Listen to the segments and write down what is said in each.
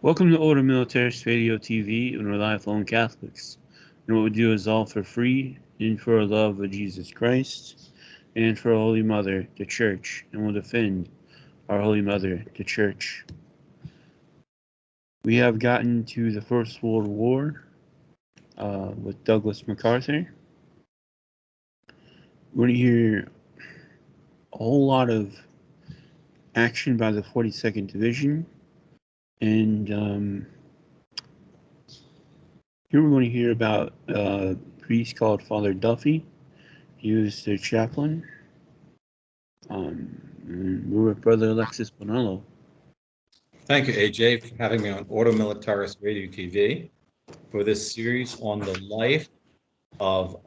Welcome to Order Militarist Radio TV, and we're lifelong Catholics. And what we do is all for free, and for our love of Jesus Christ, and for our Holy Mother, the Church, and we'll defend our Holy Mother, the Church. We have gotten to the First World War with Douglas MacArthur. We're going to hear a whole lot of action by the 42nd Division, and here we're going to hear about a priest called Father Duffy. He was their chaplain. And we're with Brother Alexis Bonello. Thank you, AJ, for having me on Ordo Militaris Radio TV for this series on the life of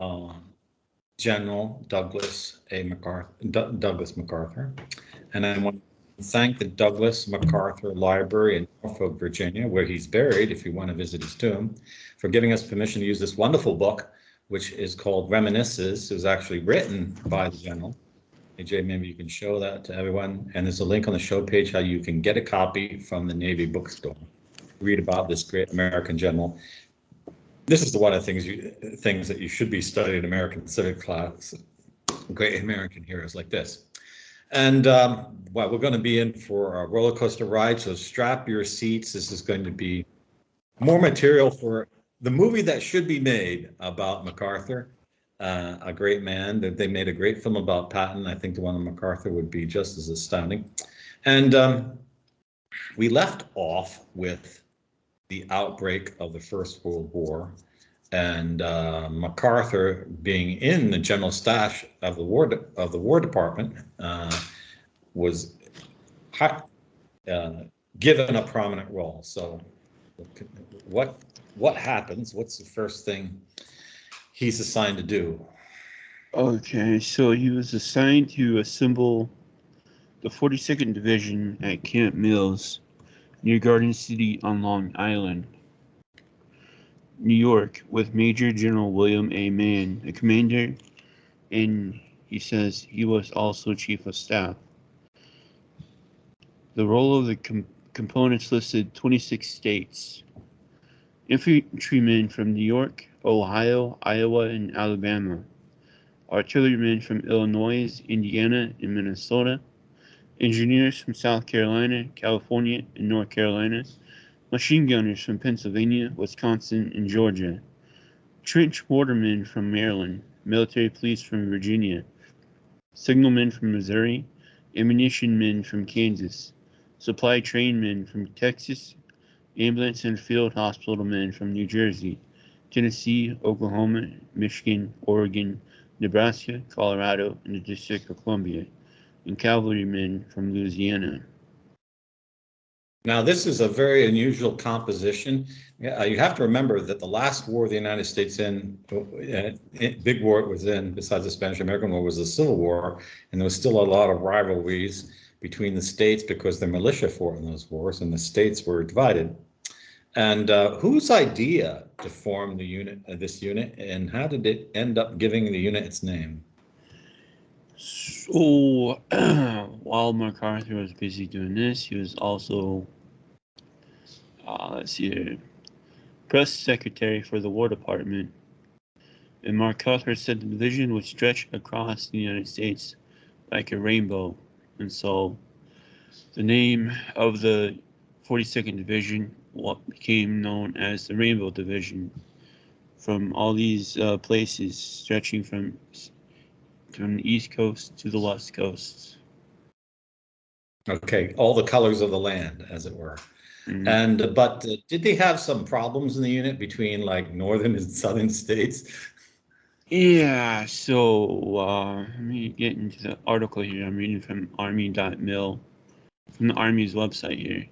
General Douglas MacArthur. And I want to thank the Douglas MacArthur Library in Norfolk, Virginia, where he's buried, if you want to visit his tomb, for giving us permission to use this wonderful book, which is called Reminiscences. It was actually written by the general. AJ, maybe you can show that to everyone. And there's a link on the show page how you can get a copy from the Navy bookstore. Read about this great American general. This is one of the things that you should be studying in American civic class. Great American heroes like this. And well, we're going to be in for a roller coaster ride, so strap your seats. This is going to be more material for the movie that should be made about MacArthur. A great man. They made a great film about Patton. I think the one on MacArthur would be just as astounding. And we left off with the outbreak of the First World War, and MacArthur being in the general stash of the War Department was given a prominent role. So, what happens? What's the first thing he's assigned to do? Okay, so he was assigned to assemble the 42nd Division at Camp Mills near Garden City on Long Island, New York, with Major General William A. Mann, the commander, and he says he was also Chief of Staff. The role of the components listed 26 states. Infantrymen from New York, Ohio, Iowa, and Alabama. Artillerymen from Illinois, Indiana, and Minnesota. Engineers from South Carolina, California, and North Carolina. Machine gunners from Pennsylvania, Wisconsin, and Georgia. Trench mortarmen from Maryland. Military police from Virginia. Signalmen from Missouri. Ammunition men from Kansas. Supply train men from Texas. Ambulance and field hospital men from New Jersey, Tennessee, Oklahoma, Michigan, Oregon, Nebraska, Colorado, and the District of Columbia, and cavalrymen from Louisiana. Now, this is a very unusual composition. You have to remember that the last war the United States big war it was in, besides the Spanish-American War, was the Civil War, and there was still a lot of rivalries between the states because the militia fought in those wars, and the states were divided. And whose idea to form the unit, this unit, and how did it end up giving the unit its name? So, while MacArthur was busy doing this, he was also, press secretary for the War Department. And MacArthur said the division would stretch across the United States like a rainbow. And so, the name of the 42nd Division what became known as the Rainbow Division, from all these places stretching from the East Coast to the West Coast. Okay, all the colors of the land, as it were. Mm-hmm. And but did they have some problems in the unit between like northern and southern states? Yeah, so let me get into the article here. I'm reading from army.mil, from the Army's website here.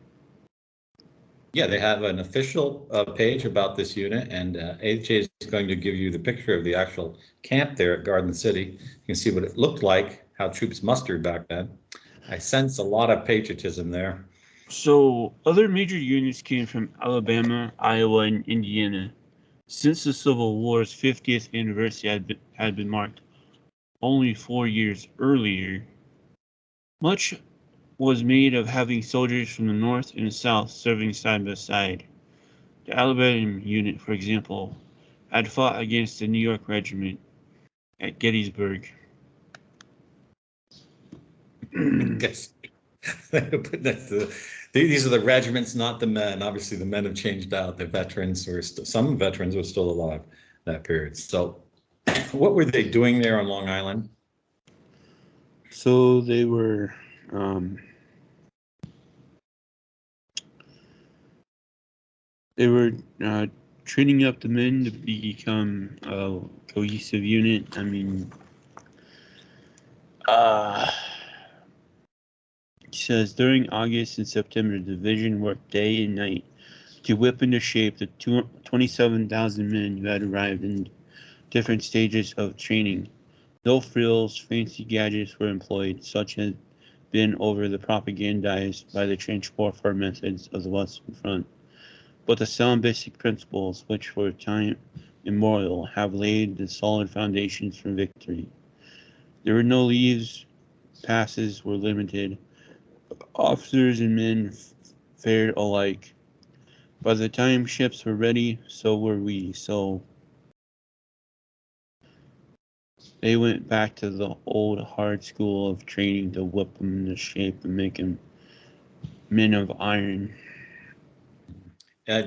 Yeah, they have an official page about this unit, and AJ is going to give you the picture of the actual camp there at Garden City. You can see what it looked like, how troops mustered back then. I sense a lot of patriotism there. So other major units came from Alabama, Iowa, and Indiana. Since the Civil War's 50th anniversary had been marked only 4 years earlier, much was made of having soldiers from the North and the South serving side by side. The Alabama unit, for example, had fought against the New York Regiment at Gettysburg. Guess these are the regiments, not the men. Obviously, the men have changed out. The veterans were some veterans were still alive that period. So, what were they doing there on Long Island? So they were um, they were uh, training up the men to become a cohesive unit. I mean, he says during August and September, the division worked day and night to whip into shape the 27,000 men who had arrived in different stages of training. No frills, fancy gadgets were employed, such as been over the propagandized by the trench warfare methods of the Western Front, but the sound basic principles which for time immemorial have laid the solid foundations for victory. There were no leaves, passes were limited, officers and men fared alike. By the time ships were ready, so were we, so they went back to the old hard school of training to whip them into shape and make them men of iron.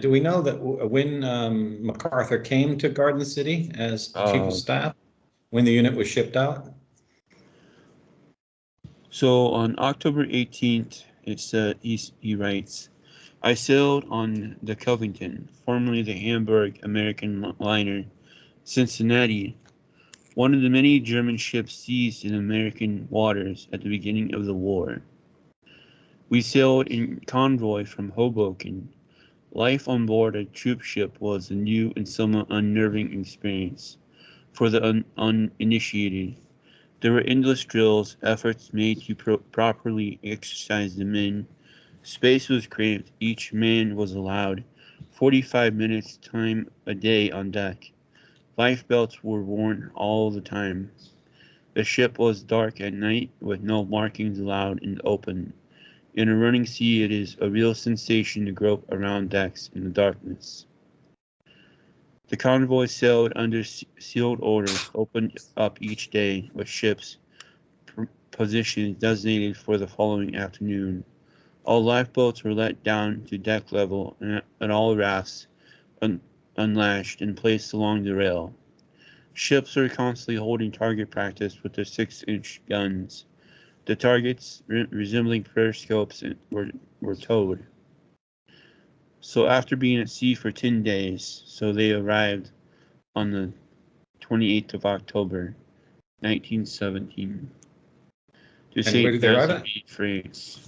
Do we know that when MacArthur came to Garden City as chief of Uh, staff, when the unit was shipped out? so on October 18th, he writes, I sailed on the Covington, formerly the Hamburg American liner, Cincinnati, one of the many German ships seized in American waters at the beginning of the war. We sailed in convoy from Hoboken. Life on board a troop ship was a new and somewhat unnerving experience for the uninitiated. There were endless drills, efforts made to properly exercise the men. Space was cramped. Each man was allowed 45 minutes time a day on deck. Life belts were worn all the time. The ship was dark at night with no markings allowed in the open. In a running sea, it is a real sensation to grope around decks in the darkness. The convoy sailed under sealed orders, opened up each day with ships positions designated for the following afternoon. All lifeboats were let down to deck level and all rafts unlashed and placed along the rail. Ships were constantly holding target practice with their 6-inch guns. The targets, resembling periscopes, were towed. So after being at sea for 10 days, so they arrived on the 28th of October, 1917, to And where St. did they arrive Nazaire, at? France.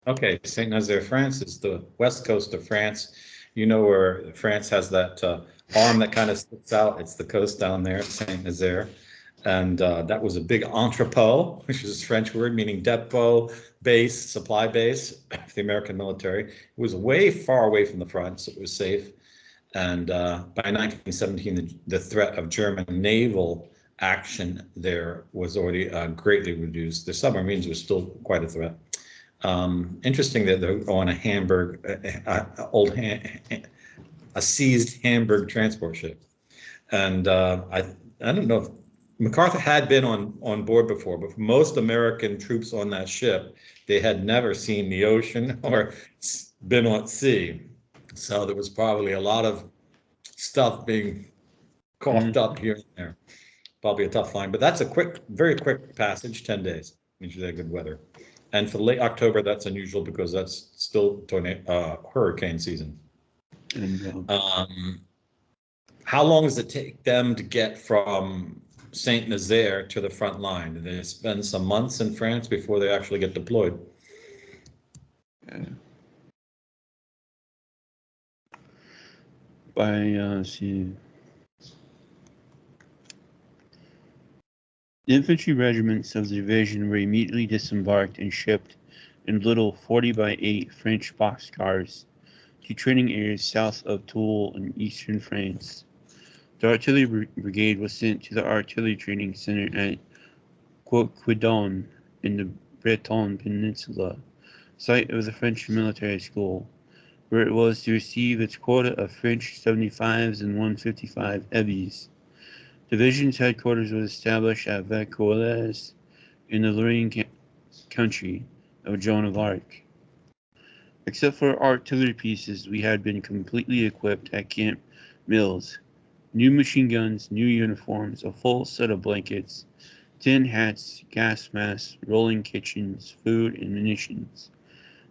Okay, Saint Nazaire, France is the west coast of France. You know where France has that arm that kind of sticks out. It's the coast down there, Saint Nazaire. And that was a big entrepot, which is a French word meaning depot, base, supply base for the American military. It was way far away from the front, so it was safe. And by 1917, the threat of German naval action there was already greatly reduced. The submarines were still quite a threat. Interesting that they're on a Hamburg, a seized Hamburg transport ship. And I don't know if MacArthur had been on board before, but for most American troops on that ship, they had never seen the ocean or been on sea. So there was probably a lot of stuff being coughed up here and there. Probably a tough find, but that's a quick, very quick passage, 10 days. Means you had good weather. And for late October, that's unusual because that's still hurricane season. And How long does it take them to get from Saint Nazaire to the front line? Do they spend some months in France before they actually get deployed? by see, the infantry regiments of the division were immediately disembarked and shipped in little 40 by 8 French boxcars to training areas south of Toul in eastern France. The artillery brigade was sent to the artillery training center at Quidon in the Breton Peninsula, site of the French military school, where it was to receive its quota of French 75s and 155 Ebbies. Division's headquarters was established at Vaucouleurs in the Lorraine country of Joan of Arc. Except for artillery pieces, we had been completely equipped at Camp Mills. New machine guns, new uniforms, a full set of blankets, tin hats, gas masks, rolling kitchens, food, and munitions.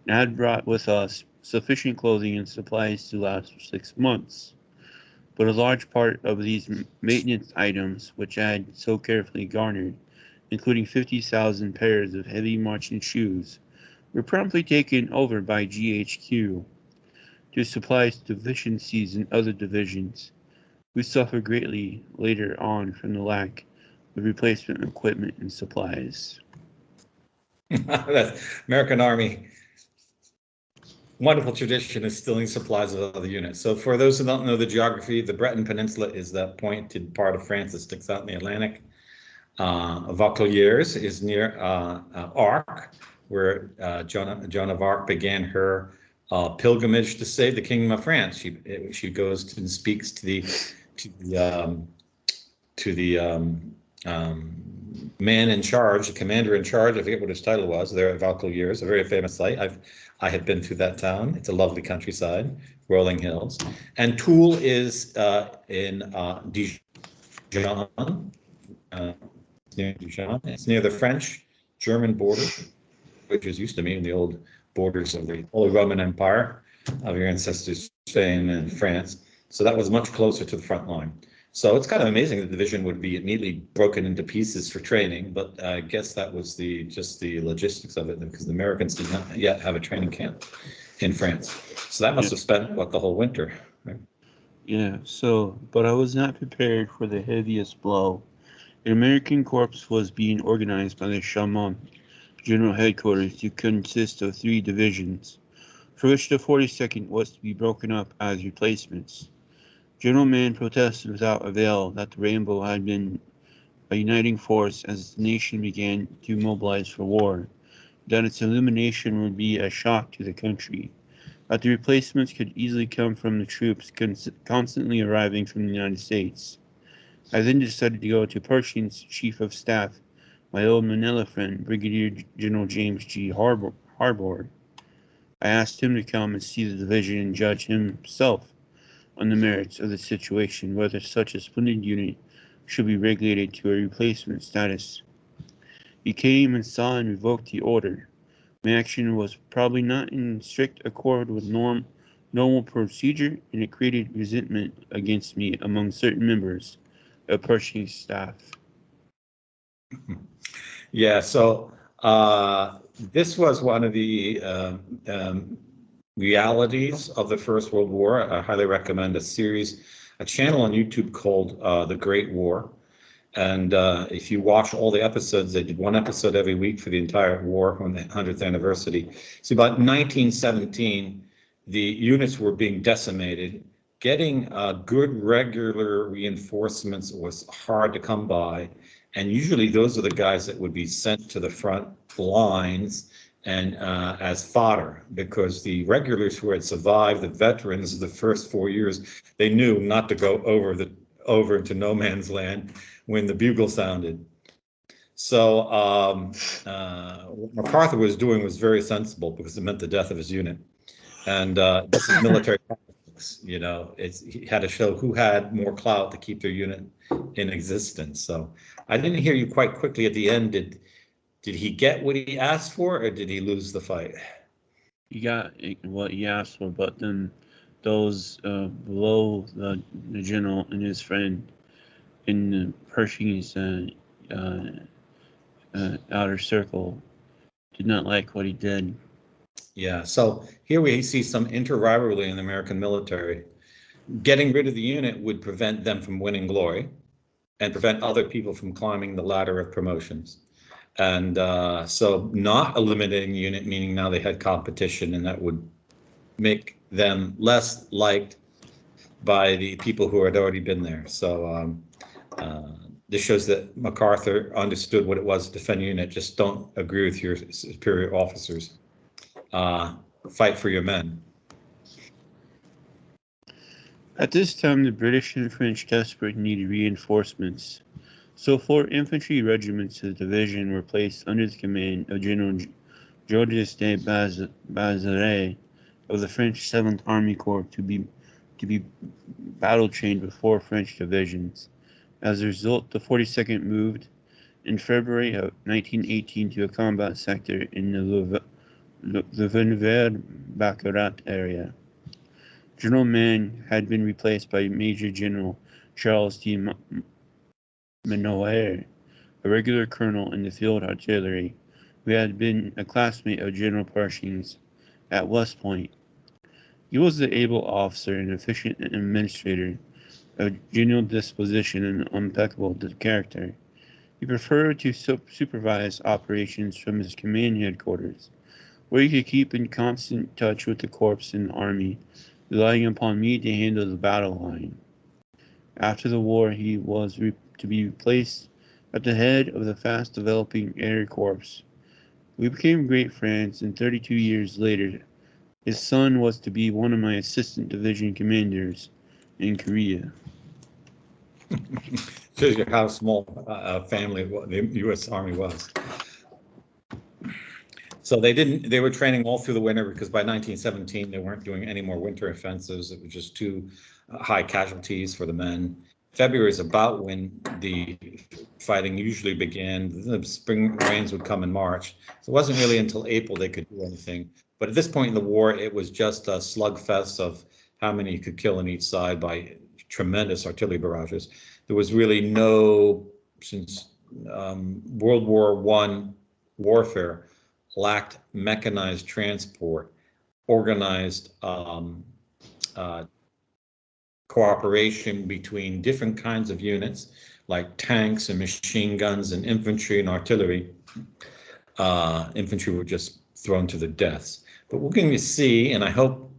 And had brought with us sufficient clothing and supplies to last for 6 months. But a large part of these maintenance items, which I had so carefully garnered, including 50,000 pairs of heavy marching shoes, were promptly taken over by GHQ to supply deficiencies in other divisions. We suffered greatly later on from the lack of replacement equipment and supplies. That's American Army. Wonderful tradition is stealing supplies of other units. So for those who don't know the geography, the Breton Peninsula is that pointed part of France that sticks out in the Atlantic. Vaucouleurs is near Arc, where Joan of Arc began her pilgrimage to save the Kingdom of France. She goes and speaks to the man in charge, the commander in charge. I forget what his title was. There at Vaucouleurs, a very famous site. I have been through that town. It's a lovely countryside, rolling hills. And Toul is in Dijon. Near Dijon. It's near the French-German border, which is used to be in the old borders of the Holy Roman Empire of your ancestors, Spain and France. So that was much closer to the front line. So it's kind of amazing that the division would be immediately broken into pieces for training, but I guess that was just the logistics of it, because the Americans did not yet have a training camp in France. So that must have spent the whole winter. Right? Yeah, but I was not prepared for the heaviest blow. An American corps was being organized by the Chaumont General Headquarters to consist of 3 divisions, for which the 42nd was to be broken up as replacements. General Mann protested without avail that the Rainbow had been a uniting force as the nation began to mobilize for war, that its elimination would be a shock to the country, that the replacements could easily come from the troops constantly arriving from the United States. I then decided to go to Pershing's chief of staff, my old Manila friend, Brigadier General James G. Harbord. I asked him to come and see the division and judge himself on the merits of the situation, whether such a splendid unit should be regulated to a replacement status. He came and saw and revoked the order. My action was probably not in strict accord with normal procedure, and it created resentment against me among certain members of Pershing's staff. Yeah, so this was one of the realities of the First World War. I highly recommend a channel on YouTube called The Great War. And if you watch all the episodes, they did one episode every week for the entire war on the 100th anniversary. So about 1917, the units were being decimated. Getting good regular reinforcements was hard to come by. And usually those are the guys that would be sent to the front lines and as fodder, because the regulars who had survived, the veterans of the first 4 years, they knew not to go over into no man's land when the bugle sounded. So what MacArthur was doing was very sensible, because it meant the death of his unit. And this is military tactics, he had to show who had more clout to keep their unit in existence. So I didn't hear you quite quickly at the end. Did he get what he asked for, or did he lose the fight? He got what he asked for, but then those below the general and his friend in Pershing's outer circle did not like what he did. Yeah, so here we see some inter-rivalry in the American military. Getting rid of the unit would prevent them from winning glory and prevent other people from climbing the ladder of promotions. And so not eliminating the unit, meaning now they had competition, and that would make them less liked by the people who had already been there. So this shows that MacArthur understood what it was to defend a unit. Just don't agree with your superior officers. Fight for your men. At this time, the British and French desperately needed reinforcements, so 4 infantry regiments of the division were placed under the command of General Georges de Bazeret of the French 7th Army Corps to be battle-trained with 4 French divisions. As a result, the 42nd moved in February of 1918 to a combat sector in the Venver-Baccarat area. General Mann had been replaced by Major General Charles D. Menoyer, a regular colonel in the field artillery, who had been a classmate of General Pershing's at West Point. He was an able officer and efficient administrator, of genial disposition and impeccable character. He preferred to supervise operations from his command headquarters, where he could keep in constant touch with the corps and army, relying upon me to handle the battle line. After the war, he was to be placed at the head of the fast-developing Air Corps. We became great friends, and 32 years later, his son was to be one of my assistant division commanders in Korea. Shows you how small a family the U.S. Army was. So they were training all through the winter because by 1917 they weren't doing any more winter offensives. It was just too high casualties for the men. February is about when the fighting usually began. The spring rains would come in March. So it wasn't really until April they could do anything. But at this point in the war, it was just a slugfest of how many you could kill on each side by tremendous artillery barrages. There was really no, since World War I warfare lacked mechanized transport, organized cooperation between different kinds of units like tanks and machine guns and infantry and artillery. Infantry were just thrown to their deaths. But we're going to see, and I hope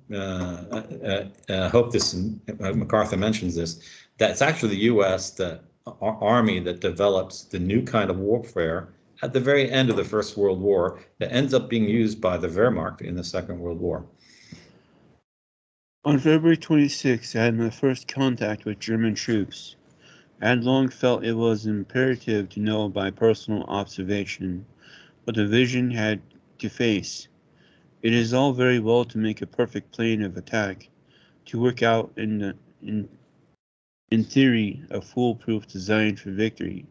this MacArthur mentions this, that it's actually the U.S. the Army that develops the new kind of warfare at the very end of the First World War that ends up being used by the Wehrmacht in the Second World War. On February 26, I had my first contact with German troops. I had long felt it was imperative to know by personal observation what the division had to face. It is all very well to make a perfect plan of attack, to work out in theory a foolproof design for victory.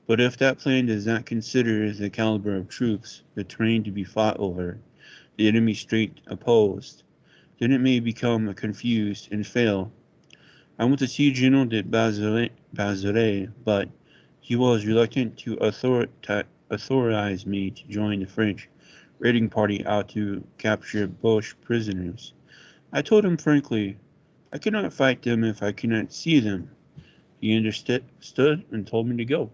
But if that plan does not consider the caliber of troops, the terrain to be fought over, the enemy straight opposed, then it may become confused and fail. I went to see General de Bazeret, but he was reluctant to authorize me to join the French raiding party out to capture Boche prisoners. I told him frankly, I could not fight them if I could not see them. He understood and told me to go.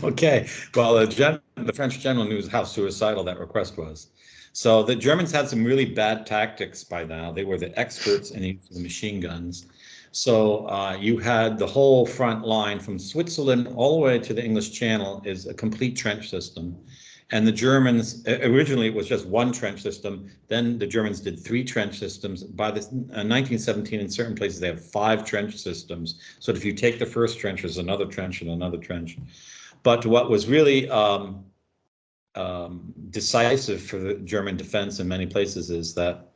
Okay, well, the French general knew how suicidal that request was. So the Germans had some really bad tactics by now. They were the experts in the machine guns. So you had the whole front line from Switzerland all the way to the English Channel is a complete trench system. And the Germans, originally it was just one trench system. Then the Germans did 3 trench systems. By 1917, in certain places, they have 5 trench systems. So if you take the first trench, there's another trench and another trench. But what was really decisive for the German defense in many places is that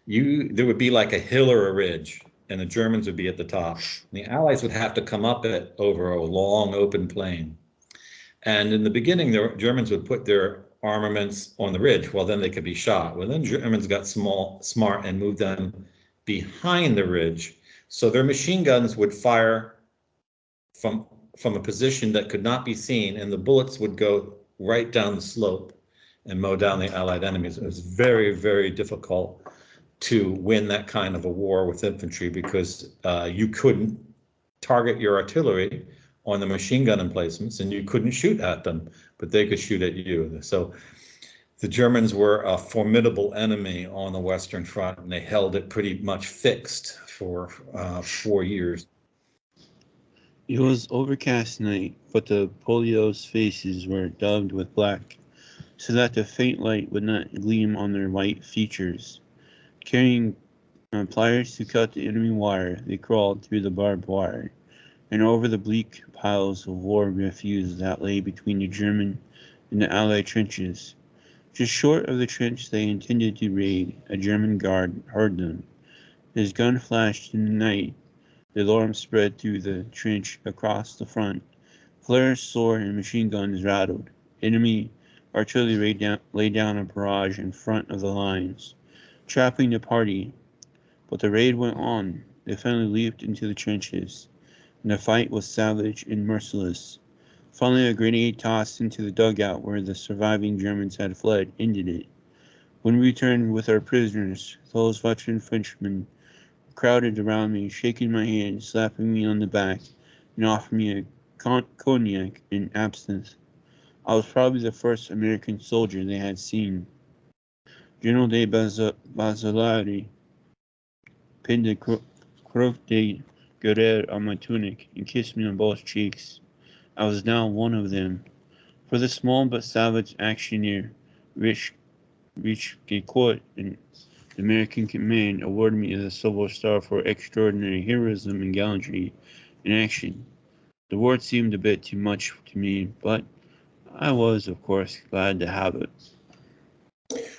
there would be like a hill or a ridge, and the Germans would be at the top. And the Allies would have to come up it over a long open plain. And in the beginning, the Germans would put their armaments on the ridge. Well, then they could be shot. Well, then Germans got smart and moved them behind the ridge. So their machine guns would fire from a position that could not be seen, and the bullets would go right down the slope and mow down the Allied enemies. It was very, very difficult to win that kind of a war with infantry because you couldn't target your artillery on the machine gun emplacements and you couldn't shoot at them, but they could shoot at you. So the Germans were a formidable enemy on the Western Front, and they held it pretty much fixed for 4 years. It was overcast night, but the polio's faces were daubed with black, so that the faint light would not gleam on their white features. Carrying pliers to cut the enemy wire, they crawled through the barbed wire and over the bleak piles of war refuse that lay between the German and the Allied trenches. Just short of the trench they intended to raid, a German guard heard them. His gun flashed in the night. The alarm spread through the trench across the front. Flares soared and machine guns rattled. Enemy artillery laid down a barrage in front of the lines, trapping the party. But the raid went on. They finally leaped into the trenches, and the fight was savage and merciless. Finally, a grenade tossed into the dugout where the surviving Germans had fled ended it. When we returned with our prisoners, those veteran Frenchmen crowded around me, shaking my hand, slapping me on the back, and offering me a cognac and absinthe. I was probably the first American soldier they had seen. General de Basilari pinned a croix de guerre on my tunic and kissed me on both cheeks. I was now one of them. For the small but savage actioneer, Rich Richecourt and the American command awarded me the Silver Star for extraordinary heroism and gallantry in action. The word seemed a bit too much to me, but I was, of course, glad to have it.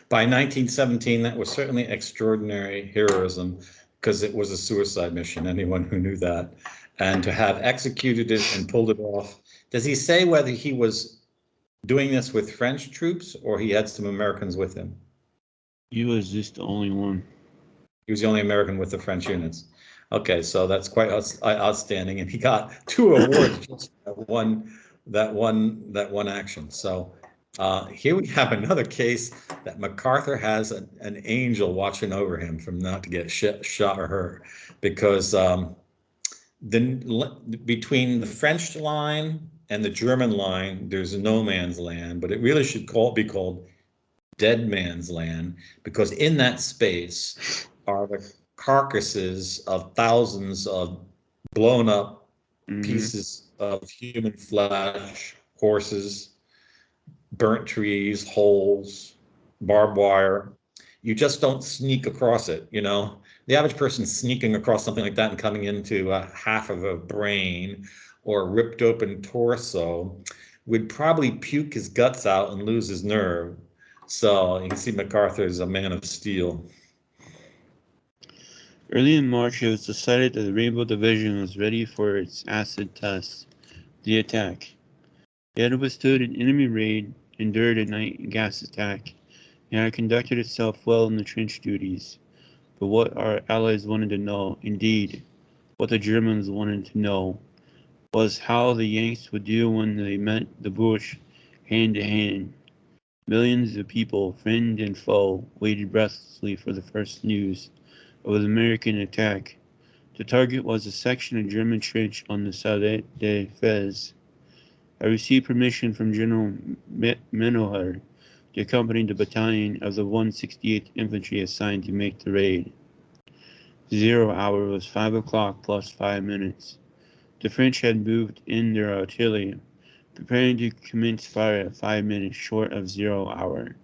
By 1917, that was certainly extraordinary heroism because it was a suicide mission, anyone who knew that. And to have executed it and pulled it off. Does he say whether he was doing this with French troops or he had some Americans with him? He was just the only one. He was the only American with the French units. Okay, so that's quite outstanding, and he got 2 awards just for that one action. So here we have another case that MacArthur has an angel watching over him from not to get shot or hurt, because between the French line and the German line, there's no man's land, but it really should be called dead man's land, because in that space are the carcasses of thousands of blown up Mm-hmm. pieces of human flesh, horses, burnt trees, holes, barbed wire. You just don't sneak across it, you know. The average person sneaking across something like that and coming into half of a brain or a ripped open torso would probably puke his guts out and lose his nerve. So you can see MacArthur is a man of steel. Early in March, it was decided that the Rainbow Division was ready for its acid test, the attack. It had withstood an enemy raid, endured a night gas attack, and had conducted itself well in the trench duties. But what our allies wanted to know, indeed, what the Germans wanted to know, was how the Yanks would do when they met the Boche hand to hand. Millions of people, friend and foe, waited breathlessly for the first news of the American attack. The target was a section of German trench on the Salette de Fez. I received permission from General Menoher to accompany the battalion of the 168th Infantry assigned to make the raid. 0 hour was 5 o'clock plus 5 minutes. The French had moved in their artillery, preparing to commence fire at 5 minutes short of 0 hour.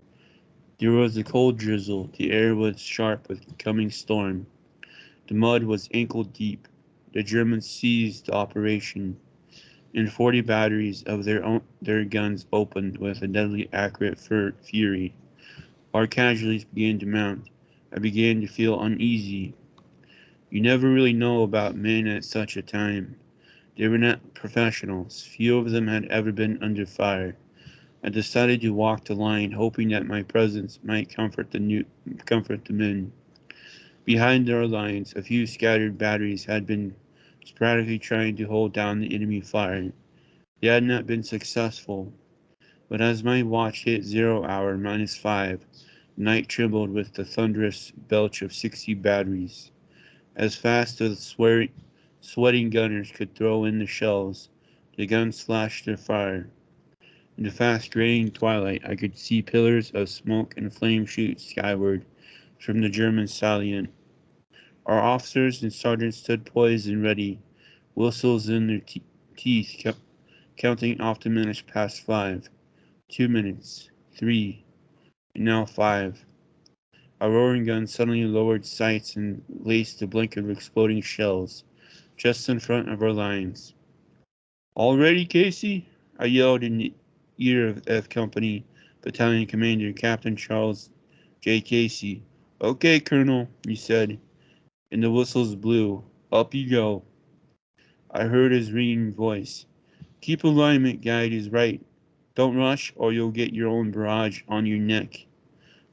There was a cold drizzle, the air was sharp with the coming storm. The mud was ankle deep. The Germans seized the operation, and 40 batteries of their guns opened with a deadly accurate fury. Our casualties began to mount. I began to feel uneasy. You never really know about men at such a time. They were not professionals. Few of them had ever been under fire. I decided to walk the line, hoping that my presence might comfort the men. Behind our lines, a few scattered batteries had been sporadically trying to hold down the enemy fire. They had not been successful, but as my watch hit 0 hour minus 5, the night trembled with the thunderous belch of 60 batteries. As fast as sweating gunners could throw in the shells, the guns slashed their fire. In the fast graying twilight, I could see pillars of smoke and flame shoot skyward from the German salient. Our officers and sergeants stood poised and ready, whistles in their teeth, kept counting off the minutes past 5. 2 minutes. 3. And now 5. Our roaring gun suddenly lowered sights and laced a blanket of exploding shells just in front of our lines. "All ready, Casey?" I yelled in the ear of F Company Battalion Commander Captain Charles J. Casey. "Okay, Colonel," he said, and the whistles blew. "Up you go." I heard his ringing voice. "Keep alignment, guide is right. Don't rush or you'll get your own barrage on your neck."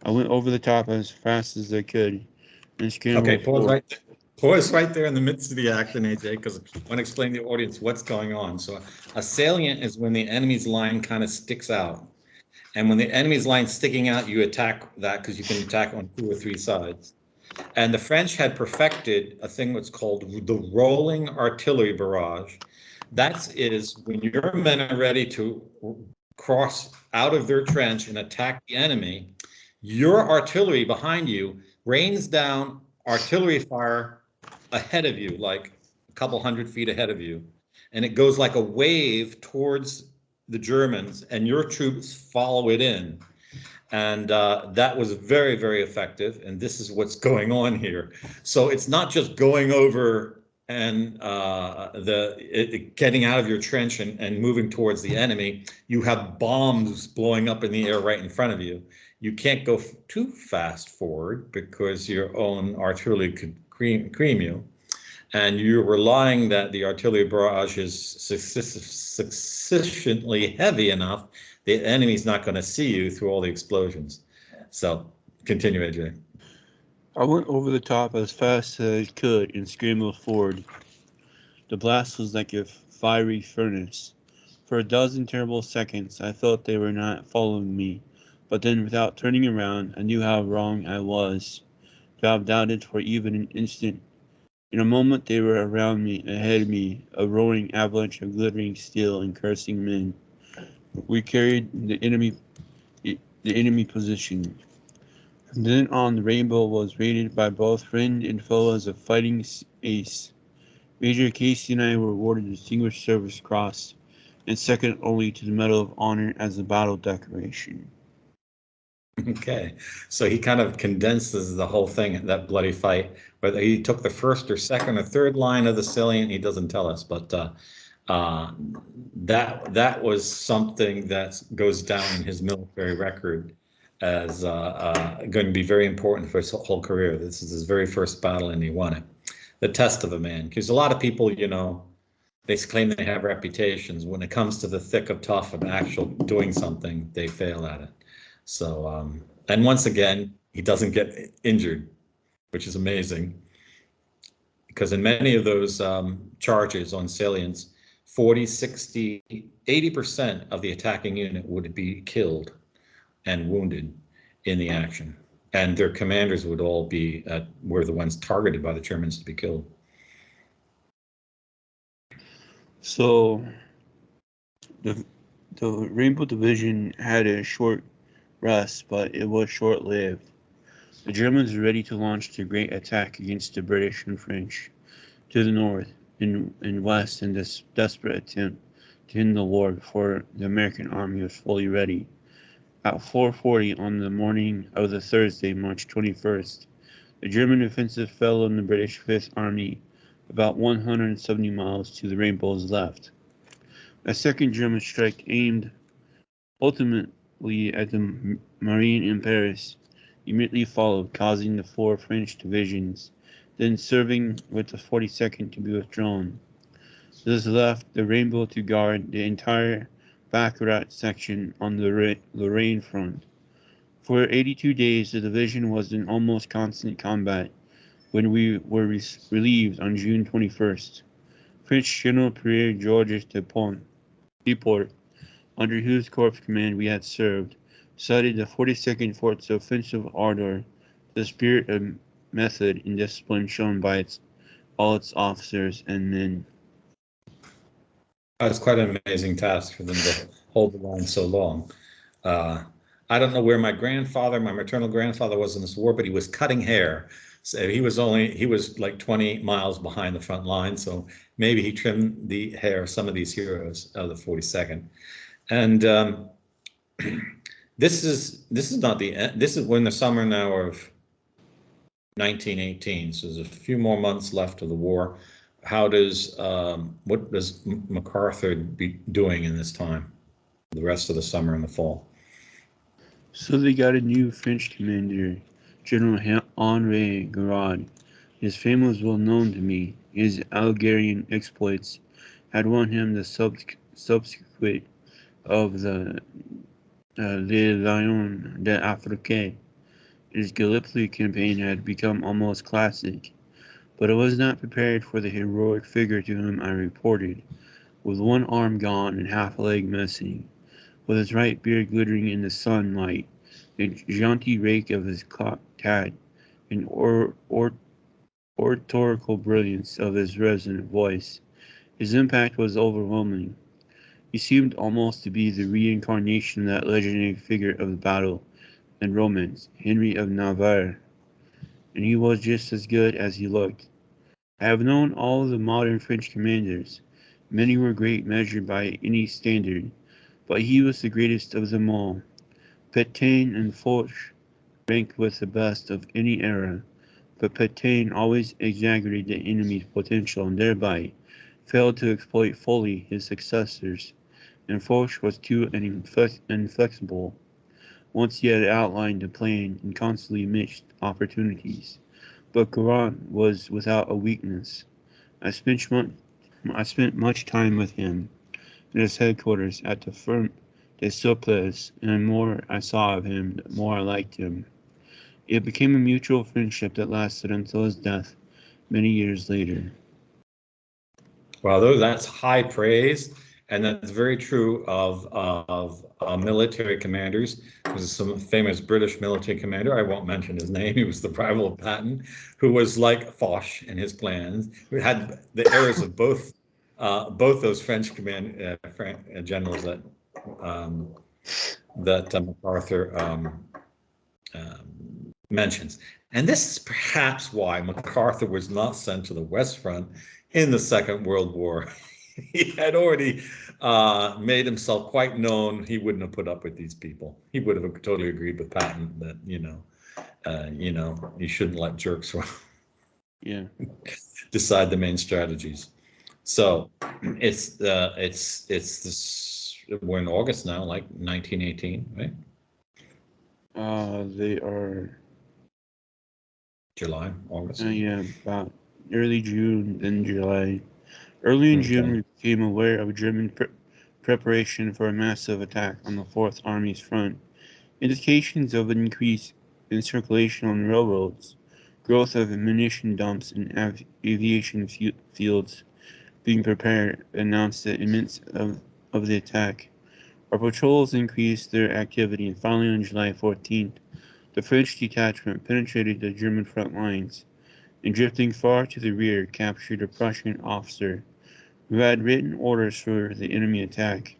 I went over the top as fast as I could and Okay, scrambled pause forward. right there. Pause right there in the midst of the action, AJ, because I want to explain to the audience what's going on. So a salient is when the enemy's line kind of sticks out. And when the enemy's line sticking out, you attack that because you can attack on 2 or 3 sides. And the French had perfected a thing that's called the rolling artillery barrage. That is when your men are ready to cross out of their trench and attack the enemy, your artillery behind you rains down artillery fire ahead of you, like a couple 100 feet ahead of you. And it goes like a wave towards the Germans, and your troops follow it in. And that was very, very effective. And this is what's going on here. So it's not just going over and getting out of your trench and moving towards the enemy. You have bombs blowing up in the air right in front of you. You can't go too fast forward because your own artillery could cream you. And you're relying that the artillery barrage is sufficiently heavy enough, the enemy's not going to see you through all the explosions. So continue, AJ. I went over the top as fast as I could and scrambled forward. The blast was like a fiery furnace. For a dozen terrible seconds I thought they were not following me, but then without turning around I knew how wrong I was. To have doubted for even an instant. In a moment they were around me, ahead of me, a roaring avalanche of glittering steel and cursing men. We carried the enemy position. From then on, the Rainbow was rated by both friend and foe as a fighting ace. Major Casey and I were awarded the Distinguished Service Cross, and second only to the Medal of Honor as a battle decoration. Okay, so he kind of condenses the whole thing, that bloody fight. Whether he took the first or second or third line of the salient, he doesn't tell us, but that was something that goes down in his military record as going to be very important for his whole career. This is his very first battle, and he won it. The test of a man, because a lot of people, they claim they have reputations. When it comes to the thick of tough of actual doing something, they fail at it. So, and once again, he doesn't get injured, which is amazing. Because in many of those charges on salients, 40, 60, 80% of the attacking unit would be killed and wounded in the action. And their commanders would all be were the ones targeted by the Germans to be killed. So, the Rainbow Division had a short rest, but it was short-lived. The Germans were ready to launch their great attack against the British and French to the north and west in this desperate attempt to end the war before the American army was fully ready. At 4:40 on the morning of the Thursday, March 21st, the German offensive fell on the British Fifth Army about 170 miles to the Rainbow's left. A second German strike aimed ultimately at the Marine in Paris immediately followed, causing the 4 French divisions, then serving with the 42nd, to be withdrawn. This left the Rainbow to guard the entire Baccarat section on the Lorraine front. For 82 days, the division was in almost constant combat when we were relieved on June 21st. French General Pierre Georges Deport, under whose corps command we had served, cited the 42nd for its offensive ardor, the spirit of method and discipline shown by all its officers and men. It's quite an amazing task for them to hold the line so long. I don't know where my maternal grandfather was in this war, but he was cutting hair. So he was like 20 miles behind the front line. So maybe he trimmed the hair of some of these heroes of the 42nd. And this is not the end. This is when the summer now of 1918. So there's a few more months left of the war. What does MacArthur be doing in this time, the rest of the summer and the fall? So they got a new French commander, General Henri Garrard. His fame was well known to me. His Algerian exploits had won him the subsequent of the Le Lion d'Afrique. His Gallipoli campaign had become almost classic, but I was not prepared for the heroic figure to whom I reported, with one arm gone and half a leg missing, with his right beard glittering in the sunlight, the jaunty rake of his cocked hat, and oratorical brilliance of his resonant voice. His impact was overwhelming. He seemed almost to be the reincarnation of that legendary figure of the battle and romance, Henry of Navarre, and he was just as good as he looked. I have known all the modern French commanders. Many were great measured by any standard, but he was the greatest of them all. Pétain and Foch ranked with the best of any era, but Pétain always exaggerated the enemy's potential and thereby failed to exploit fully his successors, and Foch was too inflexible once he had outlined a plan and constantly missed opportunities. But Garand was without a weakness. I spent much time with him at his headquarters at the Front de Surplus, and the more I saw of him, the more I liked him. It became a mutual friendship that lasted until his death many years later. Well, though that's high praise, and that's very true of military commanders. There's some famous British military commander. I won't mention his name. He was the rival of Patton, who was like Foch in his plans. Who had the errors of both those French generals that MacArthur mentions. And this is perhaps why MacArthur was not sent to the West Front in the Second World War. He had already made himself quite known. He wouldn't have put up with these people. He would have totally agreed with Patton that you shouldn't let jerks Yeah. decide the main strategies. So it's this. We're in August now, like 1918, right? They are, July, August. yeah, about early June, then July. Early in June, Okay. we became aware of German preparation for a massive attack on the Fourth Army's front. Indications of an increase in circulation on railroads, growth of munition dumps and aviation fields being prepared announced the imminence of the attack. Our patrols increased their activity, and finally on July 14th, the French detachment penetrated the German front lines and, drifting far to the rear, captured a Prussian officer who had written orders for the enemy attack.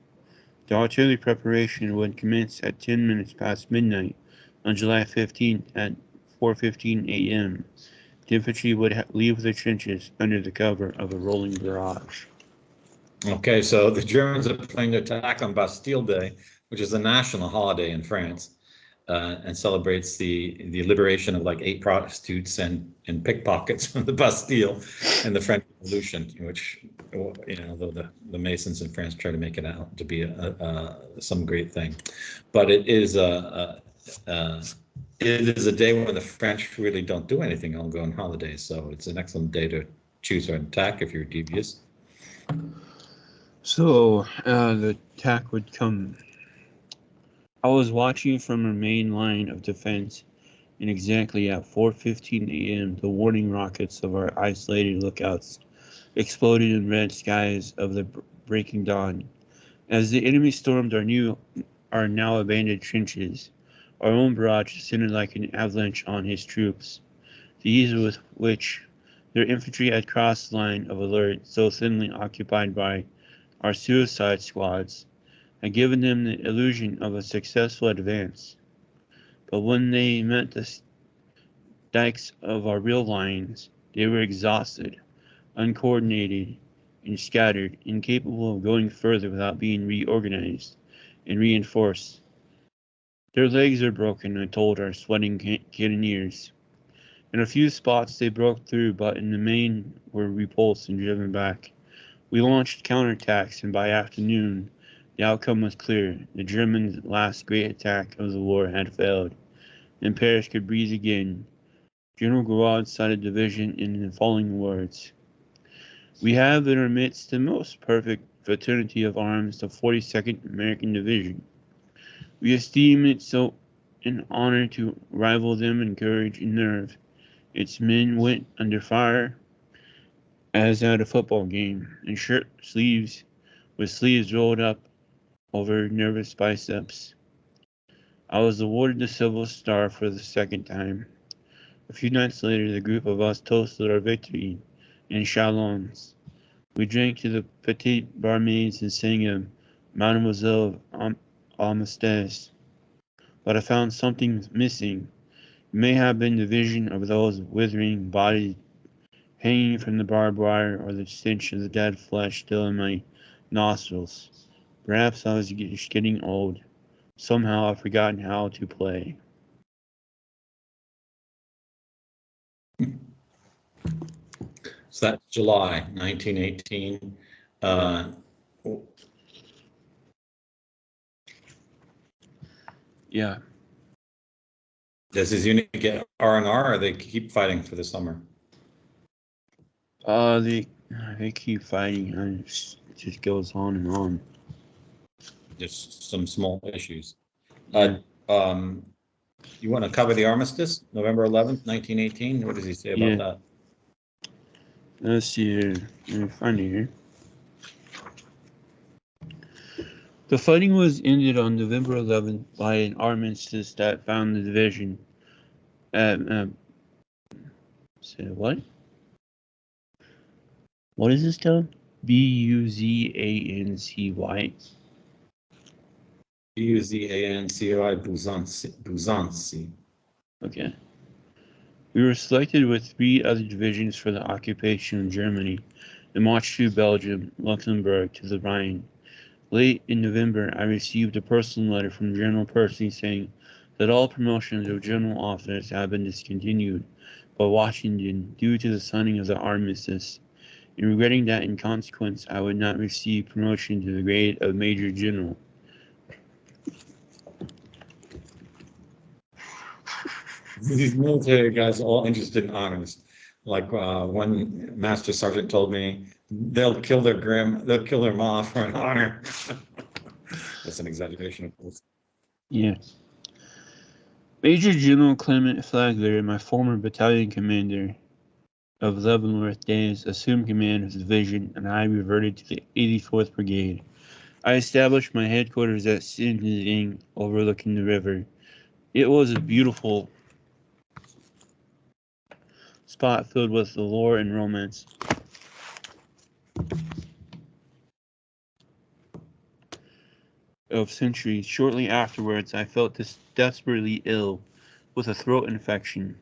The artillery preparation would commence at 10 minutes past midnight on July 15th at 4:15 a.m. The infantry would leave the trenches under the cover of a rolling barrage. Okay, so the Germans are planning to attack on Bastille Day, which is a national holiday in France, and celebrates the liberation of like 8 prostitutes and pickpockets from the Bastille and the French Revolution, which though the Masons in France try to make it out to be some great thing, but it is a day when the French really don't do anything. I'll go on holidays, so it's an excellent day to choose an attack if you're devious. So the attack would come. I was watching from our main line of defense, and exactly at 4:15 a.m., the warning rockets of our isolated lookouts exploded in red skies of the breaking dawn. As the enemy stormed our now abandoned trenches, our own barrage descended like an avalanche on his troops. The ease with which their infantry had crossed the line of alert, so thinly occupied by our suicide squads, had given them the illusion of a successful advance. But when they met dikes of our real lines. They were exhausted, uncoordinated, and scattered, incapable of going further without being reorganized and reinforced. Their legs are broken, I told our sweating cannoneers. In a few spots they broke through, but in the main were repulsed and driven back. We launched counterattacks, and by afternoon the outcome was clear. The Germans' last great attack of the war had failed, and Paris could breathe again. General Gouraud cited division in the following words: "We have in our midst the most perfect fraternity of arms, the 42nd American Division. We esteem it so an honor to rival them in courage and nerve. Its men went under fire as at a football game, in shirt sleeves, with sleeves rolled up over nervous biceps. I was awarded the Silver Star for the second time. A few nights later, the group of us toasted our victory in Chalons. We drank to the petite barmaids and sang a Mademoiselle Amistez. But I found something missing. It may have been the vision of those withering bodies hanging from the barbed wire, or the stench of the dead flesh still in my nostrils. Perhaps I was just getting old. Somehow I've forgotten how to play." So that's July 1918. Uh, Yeah. does his unit get R&R, or they keep fighting for the summer? They keep fighting, and it just goes on and on. Just some small issues. Yeah. You want to cover the armistice, November 11th, 1918? What does he say about Yeah. that? Let's see here. Let me find it here. The fighting was ended on November 11th by an armistice that found the division at say what? What is this town? Buzancy. Buzancy, Buzancy. Okay. We were selected with 3 other divisions for the occupation of Germany and marched through Belgium, Luxembourg to the Rhine. Late in November, I received a personal letter from General Percy saying that all promotions of general officers had been discontinued by Washington due to the signing of the armistice, and regretting that in consequence I would not receive promotion to the grade of Major General. These military guys are all interested in honors. Like one master sergeant told me, they'll kill their mom for an honor. That's an exaggeration, of course. Yeah. Major General Clement Flagler, my former battalion commander of Leavenworth days, assumed command of the division, and I reverted to the 84th Brigade. I established my headquarters at Sinzing, overlooking the river. It was a beautiful spot filled with the lore and romance of centuries. Shortly afterwards, I felt desperately ill with a throat infection.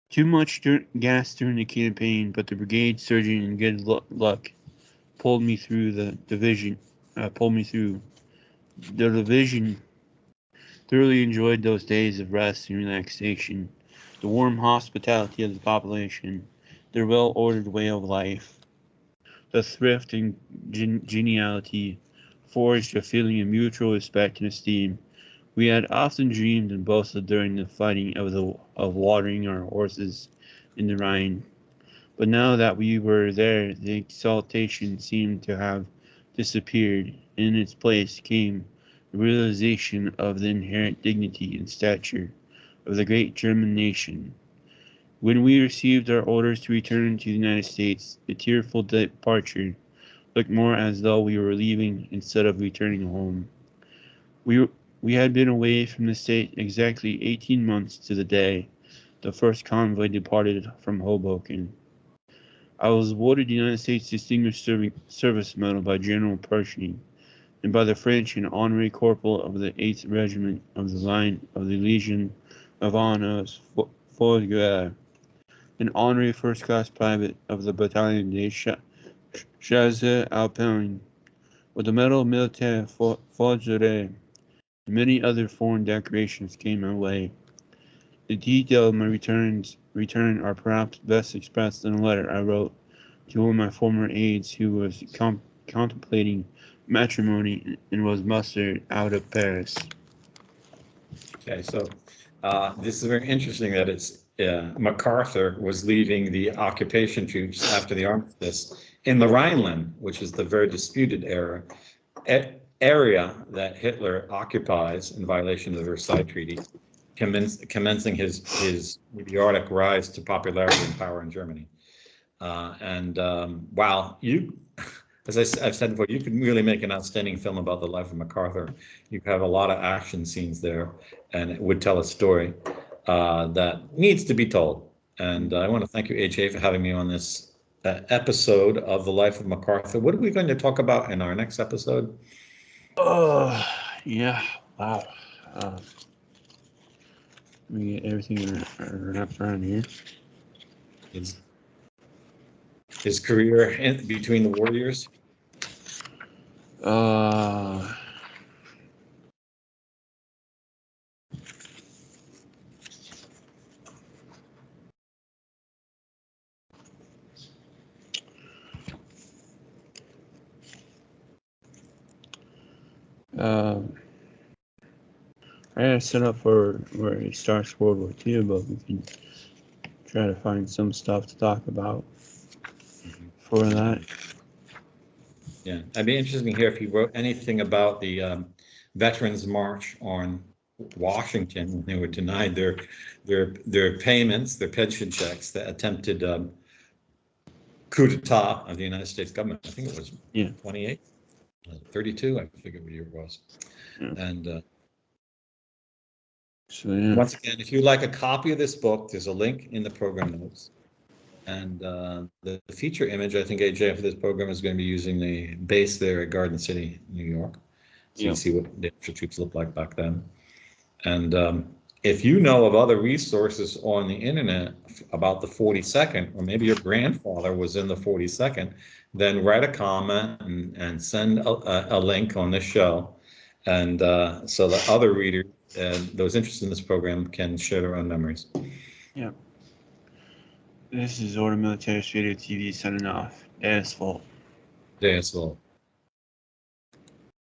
Too much gas during the campaign, but the brigade surgeon in good luck pulled me through. The division thoroughly enjoyed those days of rest and relaxation, the warm hospitality of the population, their well-ordered way of life. The thrift and geniality forged a feeling of mutual respect and esteem. We had often dreamed and boasted during the fighting of watering our horses in the Rhine. But now that we were there, the exaltation seemed to have disappeared. In its place came the realization of the inherent dignity and stature of the great German nation. When we received our orders to return to the United States, the tearful departure looked more as though we were leaving instead of returning home. We, we had been away from the state exactly 18 months to the day the first convoy departed from Hoboken. I was awarded the United States Distinguished Service Medal by General Pershing. and by the French an honorary corporal of the 8th Regiment of the line of the Legion of Honors Fourguer, an honorary first-class private of the Battalion des Chasseurs Alpins, with the Medal Militaire Forgerie. Many other foreign decorations came my way. The details of my return are perhaps best expressed in a letter I wrote to one of my former aides who was contemplating matrimony and was mustered out of Paris. Okay, so this is very interesting that it's MacArthur was leaving the occupation troops after the armistice in the Rhineland, which is the very disputed area that Hitler occupies in violation of the Versailles Treaty, commencing his meteoric rise to popularity and power in Germany. Wow, as I've said before, you could really make an outstanding film about the life of MacArthur. You have a lot of action scenes there, and it would tell a story that needs to be told. And I want to thank you, AJ, for having me on this episode of the life of MacArthur. What are we going to talk about in our next episode? Oh, yeah, wow. Let me get everything wrapped around here. His career between the war years. I had it set up for where he starts World War II, but we can try to find some stuff to talk about for that. Yeah, I'd be interested to hear if he wrote anything about the Veterans March on Washington when they were denied their payments, their pension checks, the attempted coup d'etat of the United States government. I think it was 28, 32. I forget what year it was. Yeah. And so, yeah. Once again, if you'd like a copy of this book, there's a link in the program notes. And the feature image, I think, AJ, for this program is going to be using the base there at Garden City, New York. So you see what the extra troops looked like back then. And if you know of other resources on the internet about the 42nd, or maybe your grandfather was in the 42nd, then write a comment and send a link on this show. And so that other readers and those interested in this program can share their own memories. Yeah. This is Order Military Radio TV signing off. Asphalt. Asphalt.